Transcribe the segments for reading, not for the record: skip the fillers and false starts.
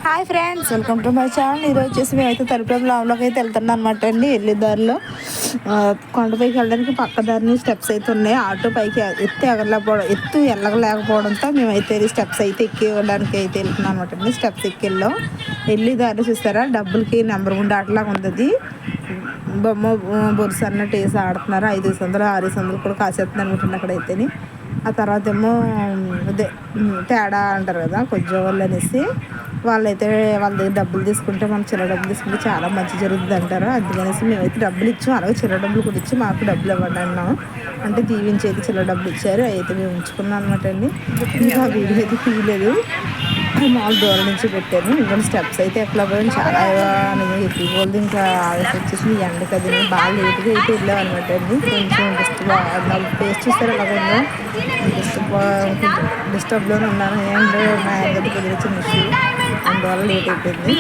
Hi friends, welcome to my channel. ఈరోజు వచ్చేసి మేమైతే తలుపురం లాంలోకి అయితే వెళ్తున్నాం అనమాట అండి. వెళ్ళే దారిలో కొండపైకి వెళ్ళడానికి పక్క దారిని స్టెప్స్ అయితే ఉన్నాయి. ఆటో పైకి ఎత్తు వెళ్ళలేకపోవడంతో మేమైతే స్టెప్స్ అయితే ఎక్కి వెళ్ళడానికి అయితే వెళ్తున్నాం అనమాట అండి. స్టెప్స్ ఎక్కిళ్ళాం. వెళ్ళి దారిలో చూస్తారా, డబ్బులకి నెంబర్ గుండా అట్లాగా ఉంది. బొమ్మ బొరుసు అన్నట్టు వేసి ఆడుతున్నారు. 500 600 కూడా కాసేస్తున్నారు అనమాట అక్కడైతే. ఆ తర్వాత ఏమో అదే తేడా అంటారు కదా, కొంచెం వాళ్ళు అనేసి వాళ్ళైతే వాళ్ళ దగ్గర డబ్బులు తీసుకుంటే, మనం చిన్న డబ్బులు తీసుకుంటే చాలా మంచి జరుగుతుంది అంటారు. అందుకనేసి మేమైతే డబ్బులు ఇచ్చాం. అలాగే చిన్న డబ్బులు కూడా ఇచ్చి మాకు డబ్బులు ఇవ్వండి అన్నాం. అంటే దీవించి అయితే చిన్న డబ్బులు ఇచ్చారు. అయితే మేము ఉంచుకున్నాం అనమాట అండి. ఇంకా వీడియో అయితే తీయలేదు, మామూలు దూరం నుంచి పెట్టాను. ఇంకా స్టెప్స్ అయితే ఎట్లా పోయాను, చాలా ఎత్తుకోలేదు. ఇంకా ఆవేశం వచ్చేసి ఎండకి అది బాగా లేట్గా అయితే వెళ్ళాం అనమాట అండి. కొంచెం పేస్ట్ చూస్తారు అలాగే డిస్టర్బ్లోనే ఉన్నాను. అండ్ మా దగ్గర కుదిరే చిన్న ఇష్యూ, అందువల్ల లేట్ అయిపోయింది.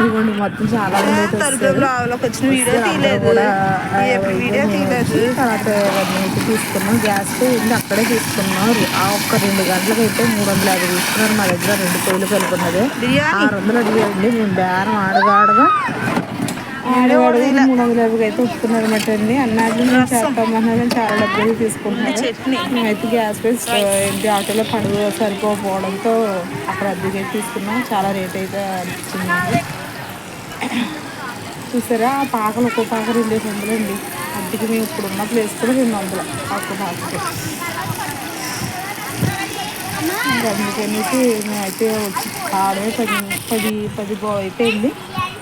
ఇదిగోండి మొత్తం చాలా మంది అయితే తర్వాత అయితే తీసుకున్నాం. గ్యాస్ వెళ్ళి అక్కడే తీసుకున్నాం. ఒక్క 2 గంటలకైతే 350 తీసుకున్నారు. మా దగ్గర 2 పొయ్యిలు కలుపున్నది 600 అడిగారండి. మేము బేరం ఆడగా 350 అయితే ఉట్టుకున్నారు అనమాట అండి. అన్నాడు చేస్తామన్నా చాలా డబ్బులు తీసుకుంటున్నారు. మేమైతే గ్యాస్ ఏంటి ఆటోలో పడుగు సరిపోకపోవడంతో అక్కడ అద్దెకి తీసుకున్నాం. చాలా రేట్ అయితే అనిపించింది. చూసారా, ఆ పాకలు ఒక్కో పాక 200 అండి. అద్దెకి మేము ఇప్పుడున్న ప్లేస్ కూడా 200 ఒక్క పాకకి. అందుకనేసి మేమైతే వచ్చి ఆడే 10 అయిపోయింది.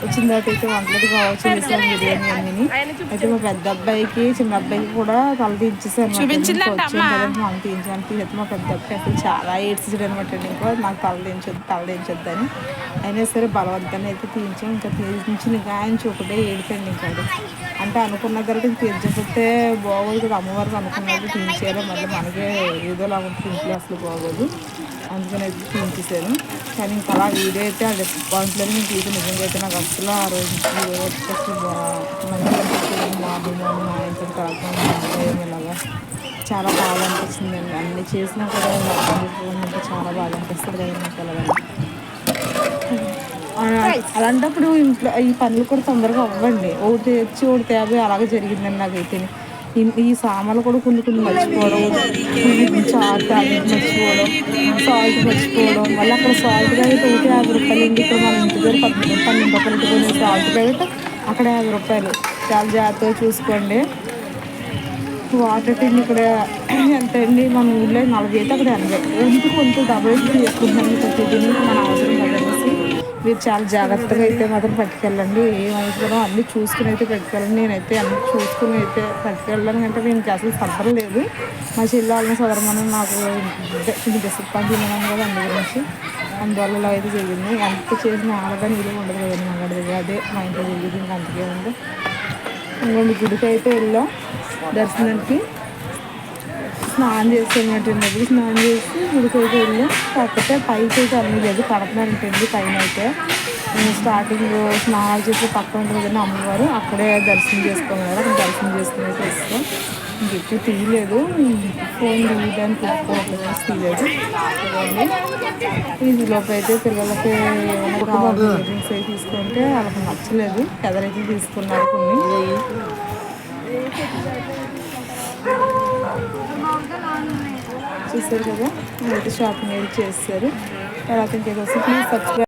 వచ్చిన తర్వాత అయితే వంటలకి కావచ్చు చేసాను, బిర్యానీ అన్నీ. అయితే మా పెద్ద అబ్బాయికి చిన్న అబ్బాయికి కూడా తల తీయించేసాను. మనం తీయించడానికి అయితే మా పెద్ద అబ్బాయి అసలు చాలా ఏడ్చాడు అనమాట అండి. ఇంకా నాకు తల దించొద్దు అని. అయినా సరే బలవంతాన్ని అయితే తీయించాం. ఇంకా తీయించిన గాయించి ఒకటే ఏడిపోయింది. ఇంకా అంటే అనుకున్న తర్వాత తీయించకపోతే బాగోదు కదా, అమ్మవారికి అనుకున్నది తీయించేయాలి. మళ్ళీ మనకే ఏదోలా ఉంటుంది ఇంట్లో, అసలు బాగోదు. అందుకని అయితే తీయించేసాను. కానీ ఇంకా అలా వీడియో అయితే ఆ డిస్పాయింట్లో నేను తీసి నిజంగా అయితే నాకు అసలు ఆ రోజు మా ఇంట్లో కలపడం ఇలాగా చాలా బాగా అనిపించిందండి. అన్ని చేసినా కూడా అంటే చాలా బాగా అనిపిస్తుంది కదా నాకు అలాగా. అలాంటప్పుడు ఇంట్లో ఈ పనులు కూడా తొందరగా అవ్వండి. ఒకటి తెచ్చి ఒకటి తేబై అలాగే జరిగిందండి నాకైతే. ఈ సామాన్లు కూడా కొన్ని మర్చిపోవడం, చాట్ మర్చిపోవడం, సాల్ట్ మర్చిపోవడం. మళ్ళీ అక్కడ సాల్ట్ ప్యాకెట్ ఒకటి 50 రూపాయలు అండి. ఇక్కడ మన ఇంటి దగ్గర 12 రూపాయలకి కొనే సాల్ట్ ప్యాకెట్ అక్కడ 50 రూపాయలు. చాలా జాగ్రత్తగా చూసుకోండి. వాటర్ టిన్ ఇక్కడ ఎంత అండి, మన ఊళ్ళో 40 అయితే అక్కడ 80. ఎందుకు కొంచెం డబ్బులు తీసుకుంటున్నాను ప్రతిదీ మన అవసరం కదనేసి మీరు చాలా జాగ్రత్తగా అయితే మాత్రం పట్టుకెళ్ళండి. ఏం అవసరమో అన్నీ చూసుకుని అయితే పెట్టుకెళ్ళండి. నేనైతే అన్నీ చూసుకుని అయితే పట్టుకెళ్ళాను. అంటే నేను అసలు సదరలేదు. మా చెల్లి సదరమని నాకు కొంచెం డిసప్పాయింట్ ఉన్నాను కదా అందు గురించి. అందువల్ల ఇలా అయితే జరిగింది. ఎంత చేసిన ఆడగానే ఇది ఉండదు కదండి మా దగ్గర. అదే మా ఇంట్లో జరిగింది. ఇంకా అంతకే ఉంది. ఇంకొండి గుడికి అయితే వెళ్ళాం దర్శనానికి. స్నానం చేసేటండి. స్నానం చేసి గుడికి అయితే వెళ్ళాం. కాకపోతే పైకి అయితే అన్నీ లేదు, కడుతున్నారంటండి పైన అయితే. స్టార్టింగ్ స్నానాలు చేసి పక్కన ఉంటుంది కదండి అమ్మవారు, అక్కడే దర్శనం చేసుకున్నారు. అక్కడ దర్శనం చేసుకుని అయితే వస్తాం. ఇంకెక్కువ తీయలేదు, ఫోన్ తీయడానికి తీయలేదు. ఈ లోపు అయితే పిల్లలకి ఇయరింగ్స్ అయితే తీసుకుంటే వాళ్ళకి నచ్చలేదు. కదలైతే తీసుకున్నారు కొన్ని. చూసారు కదా, అయితే షాపింగ్ అయితే చేస్తారు. తర్వాత ఇంకేదో ప్లీజ్ సబ్స్క్రైబ్.